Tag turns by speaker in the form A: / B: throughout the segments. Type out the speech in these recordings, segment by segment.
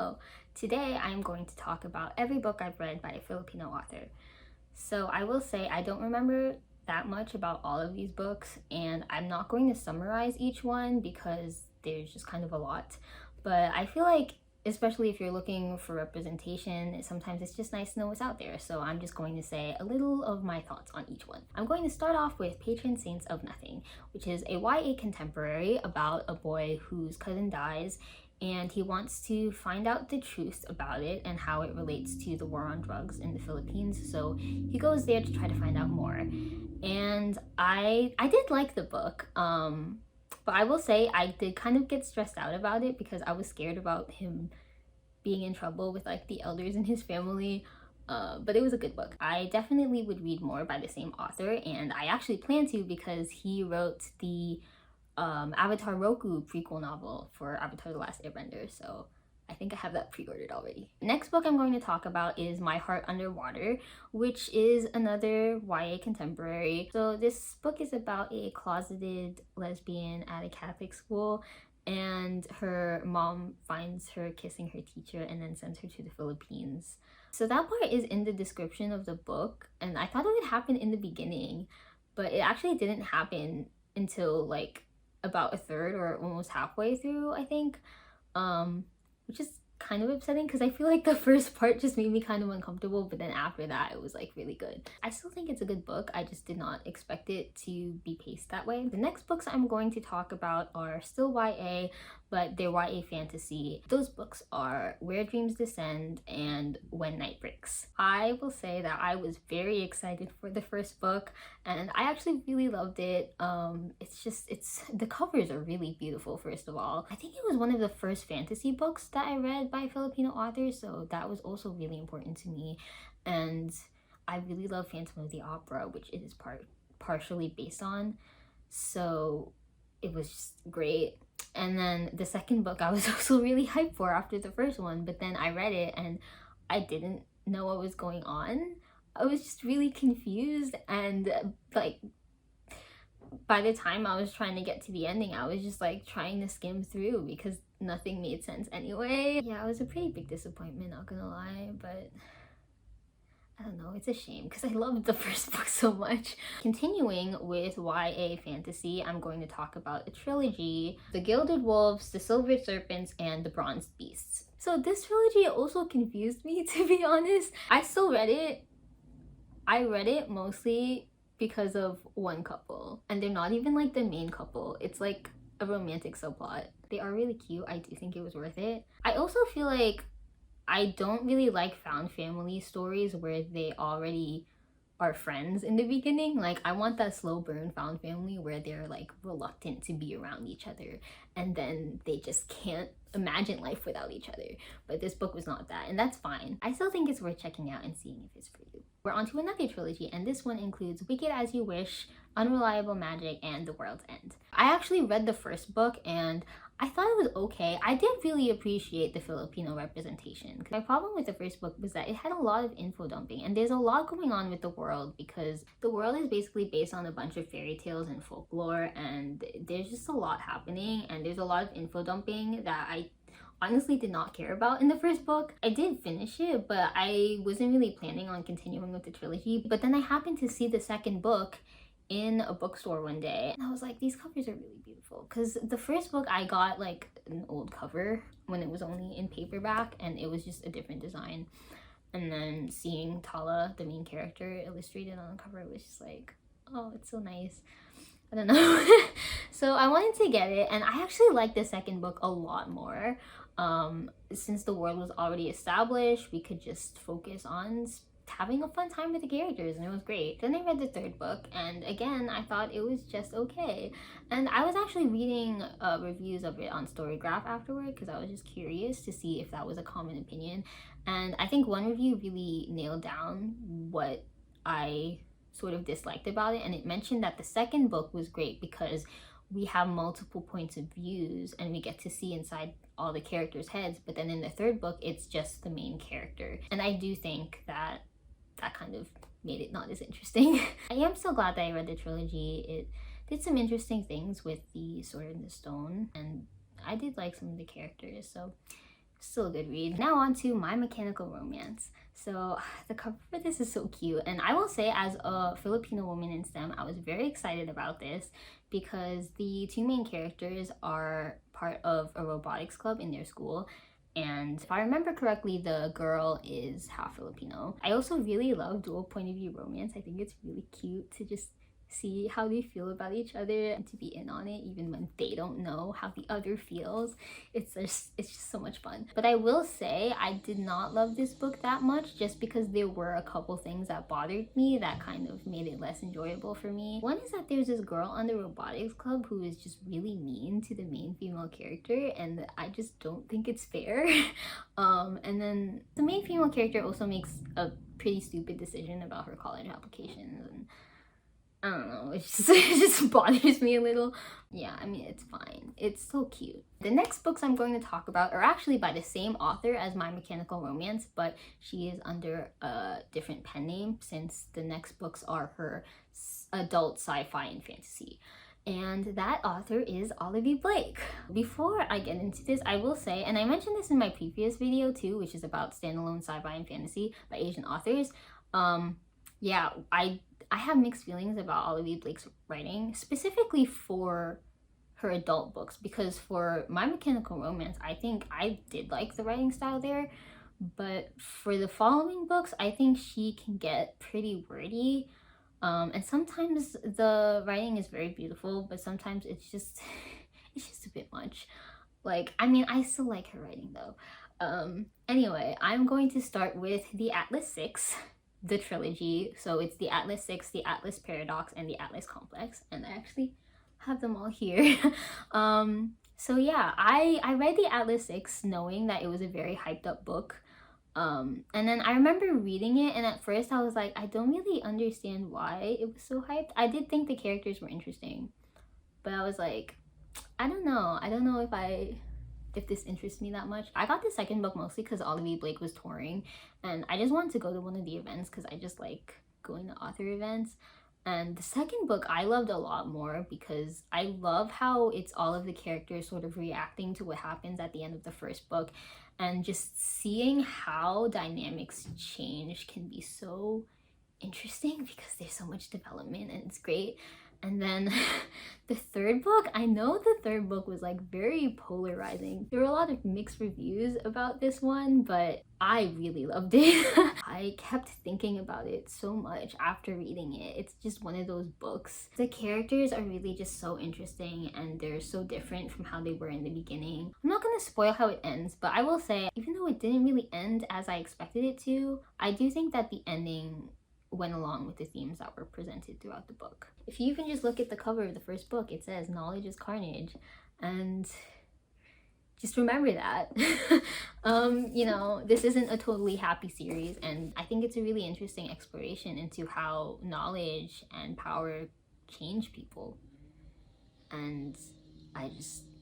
A: So today I'm going to talk about every book I've read by a Filipino author. So I will say I don't remember that much about all of these books, and I'm not going to summarize each one because there's just kind of a lot. But I feel like, especially if you're looking for representation, sometimes it's just nice to know what's out there. So I'm just going to say a little of my thoughts on each one. I'm going to start off with Patron Saints of Nothing, which is a YA contemporary about a boy whose cousin dies, and he wants to find out the truth about it and how it relates to the war on drugs in the Philippines. So he goes there to try to find out more. And I did like the book, but I will say I did kind of get stressed out about it because I was scared about him being in trouble with like the elders in his family. But it was a good book. I definitely would read more by the same author, and I actually plan to because he wrote the Avatar Roku prequel novel for Avatar The Last Airbender, so I think I have that pre-ordered already. Next book I'm going to talk about is My Heart Underwater, which is another YA contemporary. So this book is about a closeted lesbian at a Catholic school, and her mom finds her kissing her teacher and then sends her to the Philippines. So that part is in the description of the book, and I thought it would happen in the beginning, but it actually didn't happen until like about a third or almost halfway through, I think, which is kind of upsetting because I feel like the first part just made me kind of uncomfortable, but then after that it was like really good. I still think it's a good book. I just did not expect it to be paced that way. The next books I'm going to talk about are still YA, but they're YA fantasy. Those books are Where Dreams Descend and When Night Breaks. I will say that I was very excited for the first book, and I actually really loved it. It's the covers are really beautiful. First of all, I think it was one of the first fantasy books that I read by Filipino authors, so that was also really important to me. And I really love Phantom of the Opera, which it is partially based on, so it was just great. And then the second book I was also really hyped for after the first one, but then I read it and I didn't know what was going on. I was just really confused, and like by the time I was trying to get to the ending, I was just like trying to skim through because nothing made sense anyway. Yeah, it was a pretty big disappointment, not gonna lie, but I don't know, it's a shame because I loved the first book so much. Continuing with YA fantasy, I'm going to talk about a trilogy: The Gilded Wolves, The Silver Serpents, and The Bronzed Beasts. So this trilogy also confused me, to be honest. I still read it. I read it mostly because of one couple, and they're not even like the main couple. It's like a romantic subplot. They are really cute. I do think it was worth it. I also feel like I don't really like found family stories where they already are friends in the beginning. Like, I want that slow burn found family where they're like reluctant to be around each other and then they just can't imagine life without each other. But this book was not that, and that's fine. I still think it's worth checking out and seeing if it's for you. We're on to another trilogy, and this one includes Wicked As You Wish, Unreliable Magic, and The World's End. I actually read the first book and I thought it was okay. I did really appreciate the Filipino representation. My problem with the first book was that it had a lot of info dumping, and there's a lot going on with the world because the world is basically based on a bunch of fairy tales and folklore, and there's just a lot happening, and there's a lot of info dumping that I honestly did not care about in the first book. I did finish it, but I wasn't really planning on continuing with the trilogy. But then I happened to see the second book in a bookstore one day, and I was like, these covers are really beautiful, because the first book I got like an old cover when it was only in paperback and it was just a different design, and then seeing Tala, the main character, illustrated on the cover was just like, oh, it's so nice. I don't know. So I wanted to get it, and I actually liked the second book a lot more. Since the world was already established, we could just focus on having a fun time with the characters, and it was great. Then I read the third book, and again I thought it was just okay. And I was actually reading reviews of it on Storygraph afterward because I was just curious to see if that was a common opinion, and I think one review really nailed down what I sort of disliked about it, and it mentioned that the second book was great because we have multiple points of views and we get to see inside all the characters' heads, but then in the third book it's just the main character, and I do think that kind of made it not as interesting. I am so glad that I read the trilogy. It did some interesting things with the Sword in the Stone, and I did like some of the characters, so Still a good read. Now on to My Mechanical Romance. So the cover for this is so cute, and I will say, as a Filipino woman in STEM, I was very excited about this because the two main characters are part of a robotics club in their school, and if I remember correctly, the girl is half Filipino. I also really love dual point of view romance. I think it's really cute to just see how they feel about each other and to be in on it even when they don't know how the other feels. It's just so much fun. But I will say I did not love this book that much, just because there were a couple things that bothered me that kind of made it less enjoyable for me. One is that there's this girl on the robotics club who is just really mean to the main female character, and I just don't think it's fair. And then the main female character also makes a pretty stupid decision about her college applications, and I don't know, it just bothers me a little. Yeah, I mean, it's fine. It's so cute. The next books I'm going to talk about are actually by the same author as My Mechanical Romance, but she is under a different pen name since the next books are her adult sci-fi and fantasy. And that author is Olivia Blake. Before I get into this, I will say, and I mentioned this in my previous video too, which is about standalone sci-fi and fantasy by Asian authors. Yeah, I have mixed feelings about Olivia Blake's writing, specifically for her adult books, because for My Mechanical Romance, I think I did like the writing style there, but for the following books, I think she can get pretty wordy, and sometimes the writing is very beautiful, but sometimes it's just a bit much. Like, I mean, I still like her writing though. Anyway, I'm going to start with the Atlas 6. The trilogy. So it's the Atlas 6, the Atlas Paradox, and the Atlas Complex, and I actually have them all here. So yeah, I read the Atlas 6 knowing that it was a very hyped up book, and then I remember reading it, and at first I was like, I don't really understand why it was so hyped. I did think the characters were interesting, but I was like, I don't know if this interests me that much. I got the second book mostly because Olivia Blake was touring, and I just wanted to go to one of the events because I just like going to author events. And the second book I loved a lot more because I love how it's all of the characters sort of reacting to what happens at the end of the first book, and just seeing how dynamics change can be so interesting because there's so much development and it's great. And then the third book, I know the third book was like very polarizing. There were a lot of mixed reviews about this one, but I really loved it. I kept thinking about it so much after reading it. It's just one of those books. The characters are really just so interesting, and they're so different from how they were in the beginning. I'm not gonna spoil how it ends, but I will say, even though it didn't really end as I expected it to, I do think that the ending went along with the themes that were presented throughout the book. If you even just look at the cover of the first book, it says knowledge is carnage, and just remember that. You know, this isn't a totally happy series, and I think it's a really interesting exploration into how knowledge and power change people, and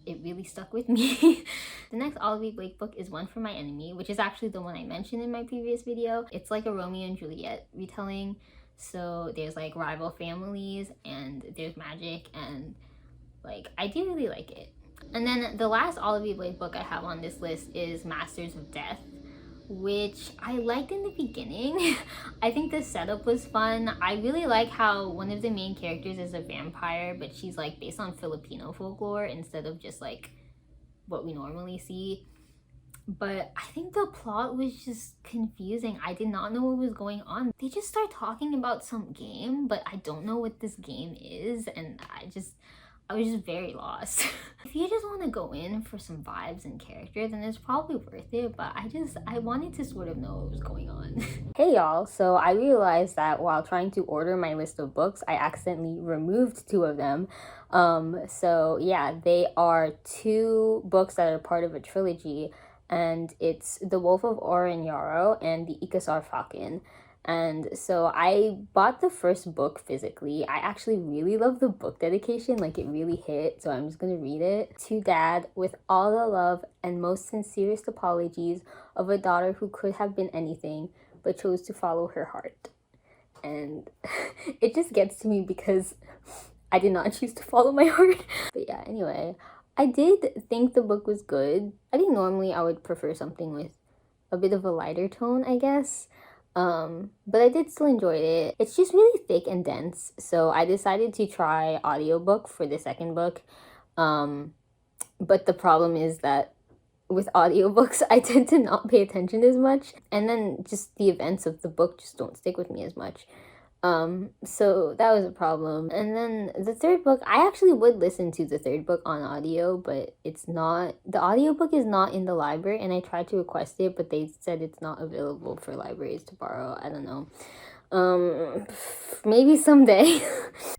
A: it really stuck with me. The next Olivia Blake book is One for My Enemy, which is actually the one I mentioned in my previous video. It's like a Romeo and Juliet retelling. So there's like rival families, and there's magic, and like, I do really like it. And then the last Olivia Blake book I have on this list is Masters of Death, which I liked in the beginning. I think the setup was fun. I really like how one of the main characters is a vampire, but she's like based on Filipino folklore instead of just like what we normally see. But I think the plot was just confusing. I did not know what was going on. They just start talking about some game, but I don't know what this game is, and I was just very lost. If you just want to go in for some vibes and character, then it's probably worth it, but I wanted to sort of know what was going on. Hey y'all, so I realized that while trying to order my list of books, I accidentally removed 2 of them. So yeah, they are 2 books that are part of a trilogy, and it's The Wolf of Oren-Yaro and The Ikasar Falcon. And so I bought the first book physically. I actually really love the book dedication, like it really hit, so I'm just gonna read it. To Dad, with all the love and most sincerest apologies of a daughter who could have been anything, but chose to follow her heart. And it just gets to me because I did not choose to follow my heart. But yeah, anyway, I did think the book was good. I think normally I would prefer something with a bit of a lighter tone, I guess. But I did still enjoy it. It's just really thick and dense, so I decided to try audiobook for the second book. Um, but the problem is that with audiobooks, I tend to not pay attention as much, and then just the events of the book just don't stick with me as much. So that was a problem. And then the third book, I actually would listen to the third book on audio, but it's not, the audiobook is not in the library, and I tried to request it, but they said it's not available for libraries to borrow. I don't know. Maybe someday.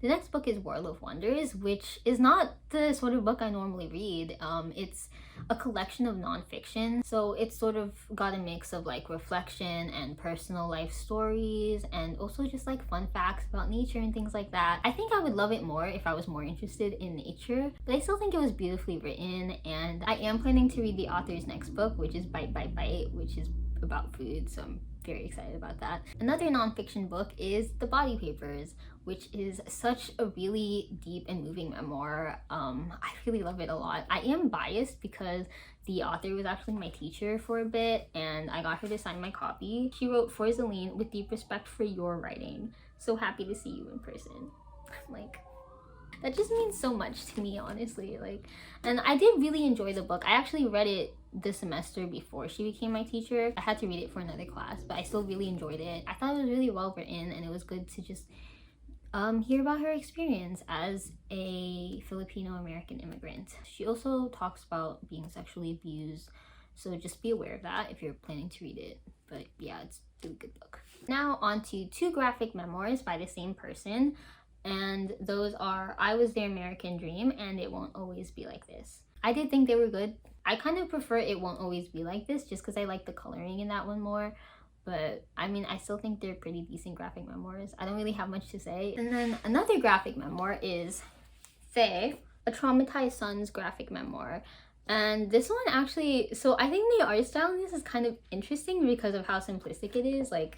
A: The next book is World of Wonders, which is not the sort of book I normally read. It's a collection of nonfiction, so it's sort of got a mix of like reflection and personal life stories, and also just like fun facts about nature and things like that. I think I would love it more if I was more interested in nature, but I still think it was beautifully written, and I am planning to read the author's next book, which is Bite Bite Bite, which is about food, so I'm very excited about that. Another nonfiction book is The Body Papers, which is such a really deep and moving memoir. I really love it a lot. I am biased because the author was actually my teacher for a bit, and I got her to sign my copy. She wrote, "For Zelene, with deep respect for your writing. So happy to see you in person." Like, that just means so much to me, honestly. Like, and I did really enjoy the book. I actually read it the semester before she became my teacher. I had to read it for another class, but I still really enjoyed it. I thought it was really well written, and it was good to just hear about her experience as a Filipino American immigrant. She also talks about being sexually abused, so just be aware of that if you're planning to read it. But yeah, it's a really good book. Now on to two graphic memoirs by the same person, and those are I Was Their American Dream and It Won't Always Be Like This. I did think they were good. I kind of prefer It Won't Always Be Like This just because I like the coloring in that one more. But I mean, I still think they're pretty decent graphic memoirs. I don't really have much to say. And then another graphic memoir is Faye, a traumatized son's graphic memoir. And this one actually, so I think the art style in this is kind of interesting because of how simplistic it is. Like,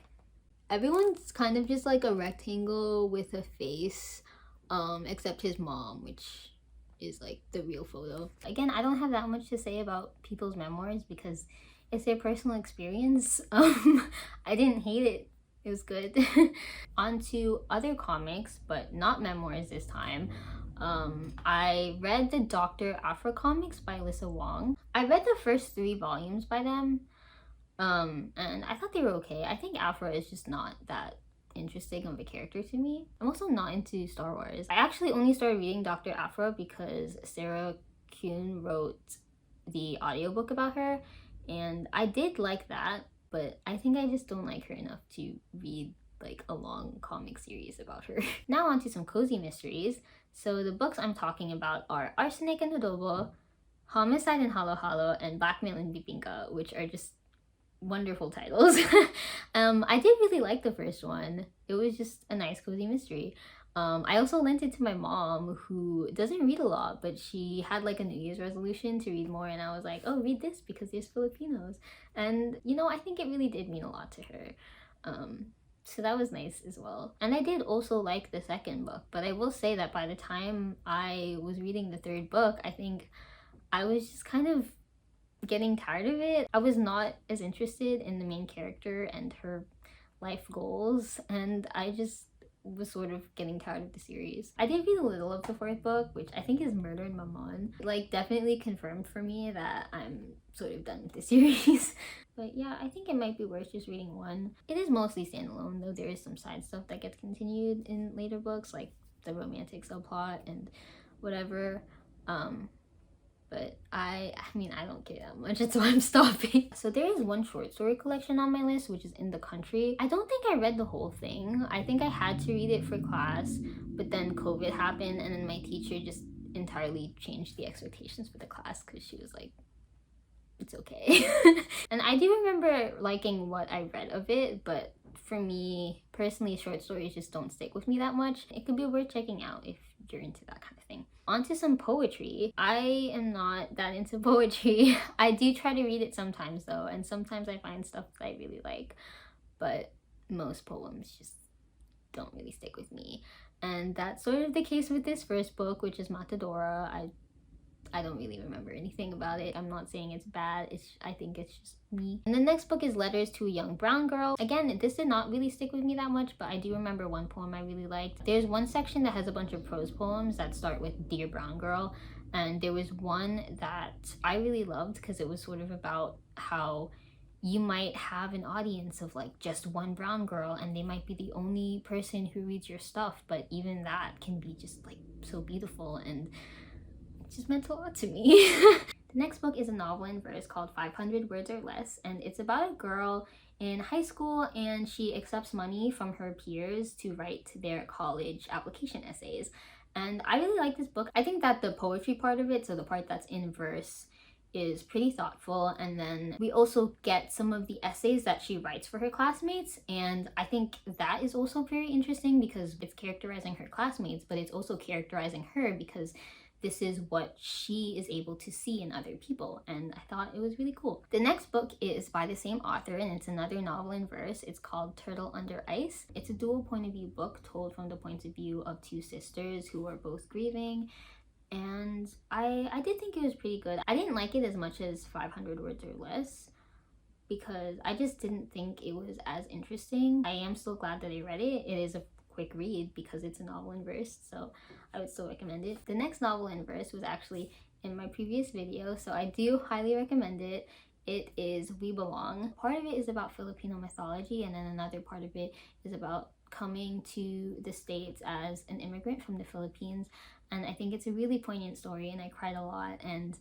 A: everyone's kind of just like a rectangle with a face, except his mom, which is like the real photo. Again, I don't have that much to say about people's memoirs because it's their personal experience. I didn't hate it. It was good. On to other comics, but not memoirs this time. I read the Dr. Afro comics by Alyssa Wong. I read the first 3 volumes by them, and I thought they were okay. I think Afro is just not that interesting of a character to me. I'm also not into Star Wars. I actually only started reading Dr. Afro because Sarah Kuhn wrote the audiobook about her, and I did like that, but I think I just don't like her enough to read like a long comic series about her. Now on to some cozy mysteries. So the books I'm talking about are Arsenic and Adobo, Homicide in Halo Halo, and Blackmail in Bibingka, which are just wonderful titles. I did really like the first one. It was just a nice cozy mystery. I also lent it to my mom, who doesn't read a lot, but she had like a New Year's resolution to read more, and I was like, oh, read this because there's Filipinos. And you know, I think it really did mean a lot to her. So that was nice as well. And I did also like the second book, but I will say that by the time I was reading the third book, I think I was just kind of getting tired of it. I was not as interested in the main character and her life goals, and I just was sort of getting tired of the series. I did read a little of the fourth book, which I think is Murder in Mammon. Like, definitely confirmed for me that I'm sort of done with the series. But yeah, I think it might be worth just reading one. It is mostly standalone, though there is some side stuff that gets continued in later books, like the romantic subplot and whatever. But I mean, I don't care that much. That's why I'm stopping. So there is one short story collection on my list, which is In the Country. I don't think I read the whole thing. I think I had to read it for class, but then COVID happened, and then my teacher just entirely changed the expectations for the class because she was like, it's okay. And I do remember liking what I read of it, but for me personally, short stories just don't stick with me that much. It could be worth checking out if you're into that kind of thing. Onto some poetry. I am not that into poetry. I do try to read it sometimes though, and sometimes I find stuff that I really like, but most poems just don't really stick with me. And that's sort of the case with this first book, which is Matadora. I don't really remember anything about it. I'm not saying it's bad, I think it's just me. And the next book is Letters to a Young Brown Girl. Again, this did not really stick with me that much, but I do remember one poem I really liked. There's one section that has a bunch of prose poems that start with Dear Brown Girl, and there was one that I really loved because it was sort of about how you might have an audience of like just one brown girl and they might be the only person who reads your stuff, but even that can be just like so beautiful, and it just meant a lot to me. The next book is a novel in verse called 500 Words or Less, and it's about a girl in high school and she accepts money from her peers to write their college application essays. And I really like this book. I think that the poetry part of it, so the part that's in verse, is pretty thoughtful, and then we also get some of the essays that she writes for her classmates, and I think that is also very interesting because it's characterizing her classmates, but it's also characterizing her because this is what she is able to see in other people, and I thought it was really cool. The next book is by the same author, and it's another novel in verse. It's called Turtle Under Ice. It's a dual point of view book told from the points of view of two sisters who are both grieving, and I did think it was pretty good. I didn't like it as much as 500 Words or Less because I just didn't think it was as interesting. I am still glad that I read it. It is a quick read because it's a novel in verse, so I would still recommend it. The next novel in verse was actually in my previous video, so I do highly recommend it. It is We Belong. Part of it is about Filipino mythology, and then another part of it is about coming to the States as an immigrant from the Philippines, and I think it's a really poignant story, and I cried a lot, and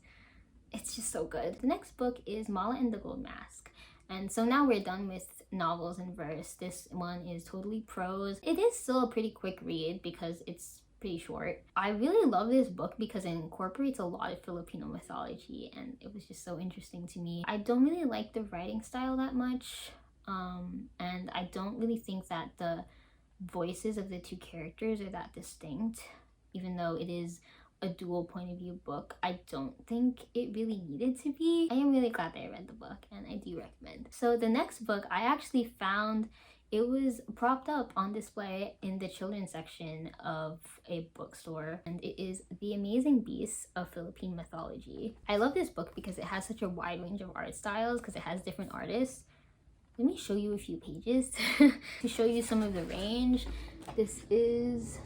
A: it's just so good. The next book is Mala and the Gold Mask, and so now we're done with novels in verse. This one is totally prose. It is still a pretty quick read because it's pretty short. I really love this book because it incorporates a lot of Filipino mythology, and it was just so interesting to me. I don't really like the writing style that much, and I don't really think that the voices of the two characters are that distinct. Even though it is a dual point of view book, I don't think it really needed to be. I am really glad that I read the book, and I do recommend. So the next book I actually found, it was propped up on display in the children's section of a bookstore, and it is The Amazing Beasts of Philippine Mythology. I love this book because it has such a wide range of art styles because it has different artists. Let me show you a few pages to show you some of the range. This is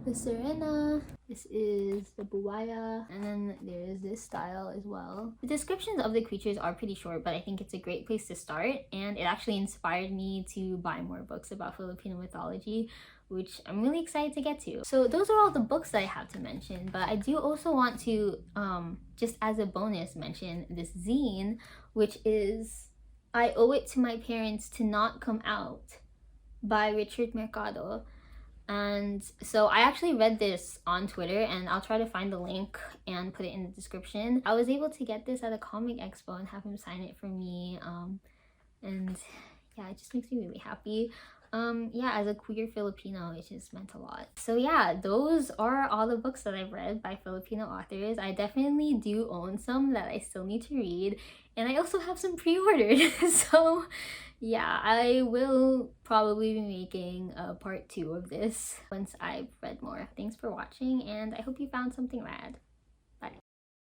A: the Serena, this is the Buwaya, and then there's this style as well. The descriptions of the creatures are pretty short, but I think it's a great place to start, and it actually inspired me to buy more books about Filipino mythology, which I'm really excited to get to. So those are all the books that I have to mention, but I do also want to, just as a bonus, mention this zine, which is I Owe It to My Parents to Not Come Out by Richard Mercado. And so I actually read this on Twitter, and I'll try to find the link and put it in the description. I was able to get this at a comic expo and have him sign it for me, and yeah, it just makes me really happy. Yeah, as a queer Filipino, it just meant a lot. So yeah, those are all the books that I've read by Filipino authors. I definitely do own some that I still need to read, and I also have some pre-ordered. So yeah, I will probably be making a part 2 of this once I've read more. Thanks for watching, and I hope you found something rad.